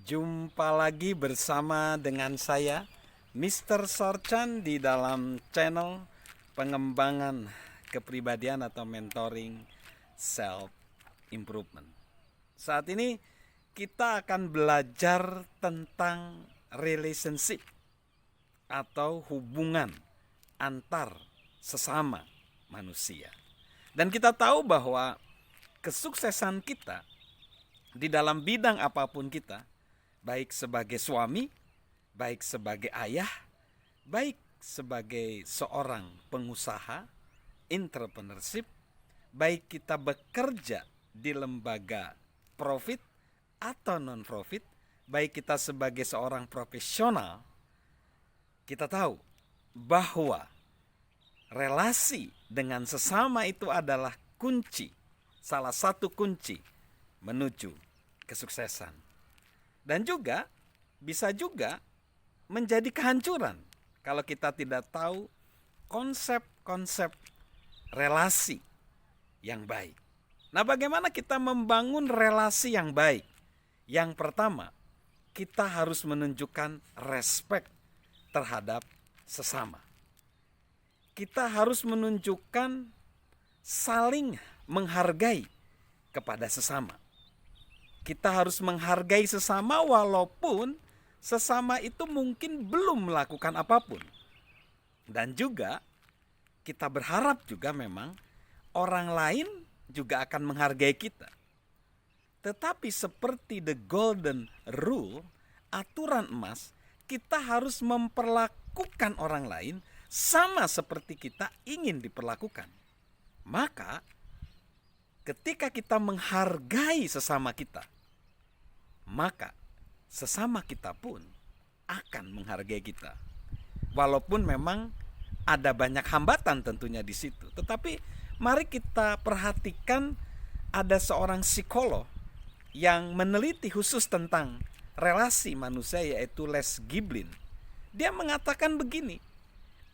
Jumpa lagi bersama dengan saya, Mr. Sorchan, di dalam channel pengembangan kepribadian atau mentoring self improvement. Saat ini kita akan belajar tentang relationship atau hubungan antar sesama manusia. Dan kita tahu bahwa kesuksesan kita di dalam bidang apapun kita, baik sebagai suami, baik sebagai ayah, baik sebagai seorang pengusaha, entrepreneurship, baik kita bekerja di lembaga profit atau non-profit, baik kita sebagai seorang profesional, kita tahu bahwa relasi dengan sesama itu adalah kunci, salah satu kunci menuju kesuksesan. Dan juga bisa juga menjadi kehancuran kalau kita tidak tahu konsep-konsep relasi yang baik. Nah, bagaimana kita membangun relasi yang baik? Yang pertama, kita harus menunjukkan respect terhadap sesama. Kita harus menunjukkan saling menghargai kepada sesama. Kita harus menghargai sesama walaupun sesama itu mungkin belum melakukan apapun. Dan juga kita berharap juga memang orang lain juga akan menghargai kita. Tetapi seperti the golden rule, aturan emas, kita harus memperlakukan orang lain sama seperti kita ingin diperlakukan. Maka ketika kita menghargai sesama kita, maka sesama kita pun akan menghargai kita. Walaupun memang ada banyak hambatan tentunya di situ. Tetapi mari kita perhatikan, ada seorang psikolog yang meneliti khusus tentang relasi manusia, yaitu Les Giblin. Dia mengatakan begini,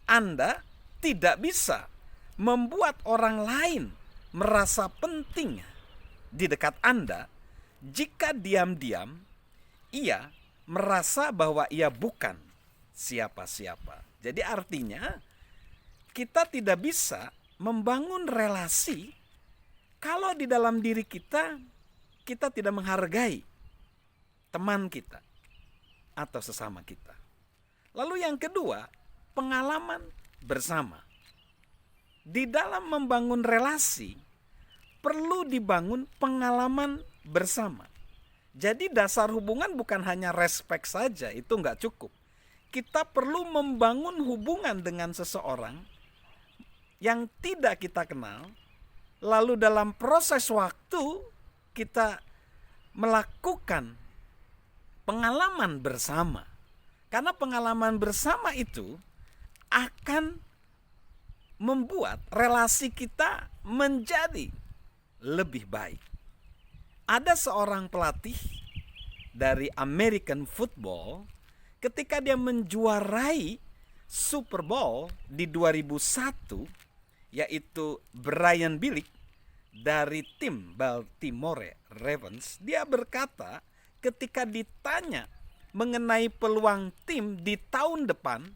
Anda tidak bisa membuat orang lain merasa penting di dekat Anda jika diam-diam ia merasa bahwa ia bukan siapa-siapa. Jadi artinya kita tidak bisa membangun relasi kalau di dalam diri kita tidak menghargai teman kita atau sesama kita. Lalu yang kedua, pengalaman bersama. Di dalam membangun relasi perlu dibangun pengalaman bersama. Jadi dasar hubungan bukan hanya respect saja, itu nggak cukup. Kita perlu membangun hubungan dengan seseorang yang tidak kita kenal, lalu dalam proses waktu kita melakukan pengalaman bersama. Karena pengalaman bersama itu akan membuat relasi kita menjadi lebih baik. Ada seorang pelatih dari American Football, ketika dia menjuarai Super Bowl di 2001, yaitu Brian Billick dari tim Baltimore Ravens, dia berkata ketika ditanya mengenai peluang tim di tahun depan,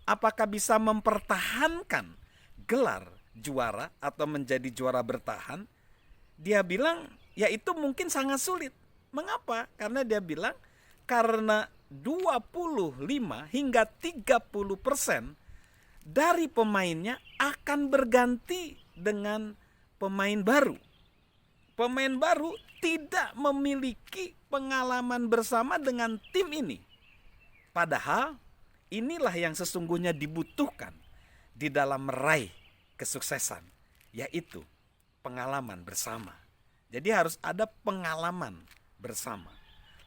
apakah bisa mempertahankan gelar juara atau menjadi juara bertahan, dia bilang ya itu mungkin sangat sulit. Mengapa? Karena dia bilang karena 25 hingga 30% dari pemainnya akan berganti dengan pemain baru. Pemain baru tidak memiliki pengalaman bersama dengan tim ini. Padahal inilah yang sesungguhnya dibutuhkan di dalam meraih kesuksesan, yaitu pengalaman bersama. Jadi harus ada pengalaman bersama.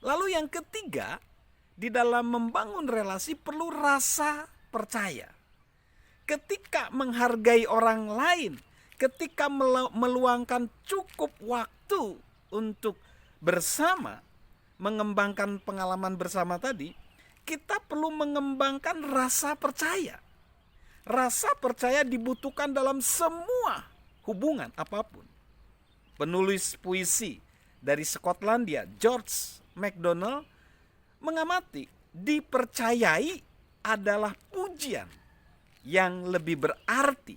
Lalu yang ketiga, di dalam membangun relasi perlu rasa percaya. Ketika menghargai orang lain, ketika meluangkan cukup waktu untuk bersama, mengembangkan pengalaman bersama tadi, kita perlu mengembangkan rasa percaya. Rasa percaya dibutuhkan dalam semua hubungan apapun. Penulis puisi dari Skotlandia, George MacDonald, mengamati, dipercayai adalah pujian yang lebih berarti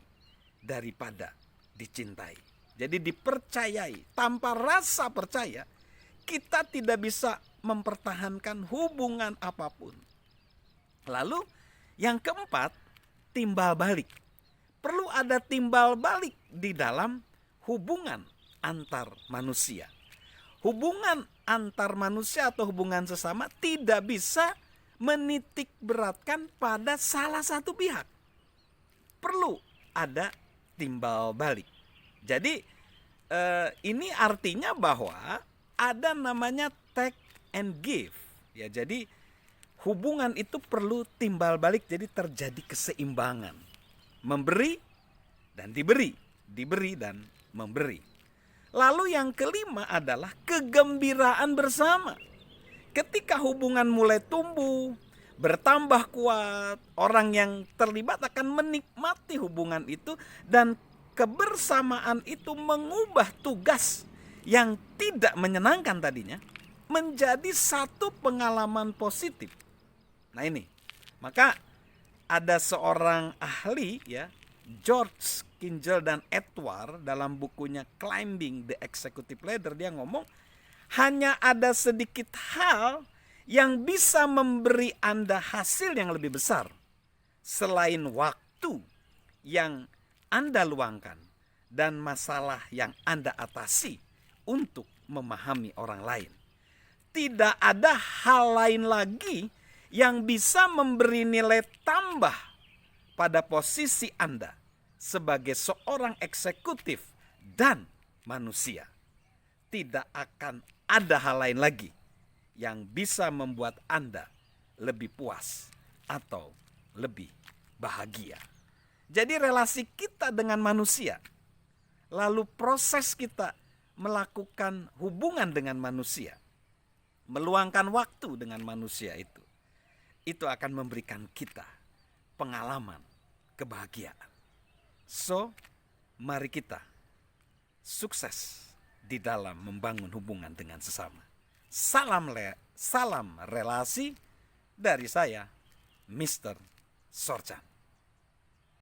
daripada dicintai. Jadi dipercayai, tanpa rasa percaya kita tidak bisa mempertahankan hubungan apapun. Lalu yang keempat, timbal balik. Perlu ada timbal balik di dalam hubungan antar manusia. Hubungan antar manusia atau hubungan sesama tidak bisa menitik beratkan pada salah satu pihak. Perlu ada timbal balik. Jadi ini artinya bahwa ada namanya take and give. Ya, jadi hubungan itu perlu timbal balik, jadi terjadi keseimbangan. Memberi dan diberi, diberi dan memberi. Lalu yang kelima adalah kegembiraan bersama. Ketika hubungan mulai tumbuh, bertambah kuat, orang yang terlibat akan menikmati hubungan itu, dan kebersamaan itu mengubah tugas yang tidak menyenangkan tadinya menjadi satu pengalaman positif. Nah ini, maka ada seorang ahli ya, George Kinzel dan Edward, dalam bukunya Climbing the Executive Ladder, dia ngomong, hanya ada sedikit hal yang bisa memberi Anda hasil yang lebih besar selain waktu yang Anda luangkan dan masalah yang Anda atasi untuk memahami orang lain. Tidak ada hal lain lagi yang bisa memberi nilai tambah pada posisi Anda sebagai seorang eksekutif dan manusia. Tidak akan ada hal lain lagi yang bisa membuat Anda lebih puas atau lebih bahagia. Jadi relasi kita dengan manusia, lalu proses kita melakukan hubungan dengan manusia, meluangkan waktu dengan manusia itu akan memberikan kita pengalaman kebahagiaan. So, mari kita sukses di dalam membangun hubungan dengan sesama. Salam relasi dari saya, Mr. Sorchan.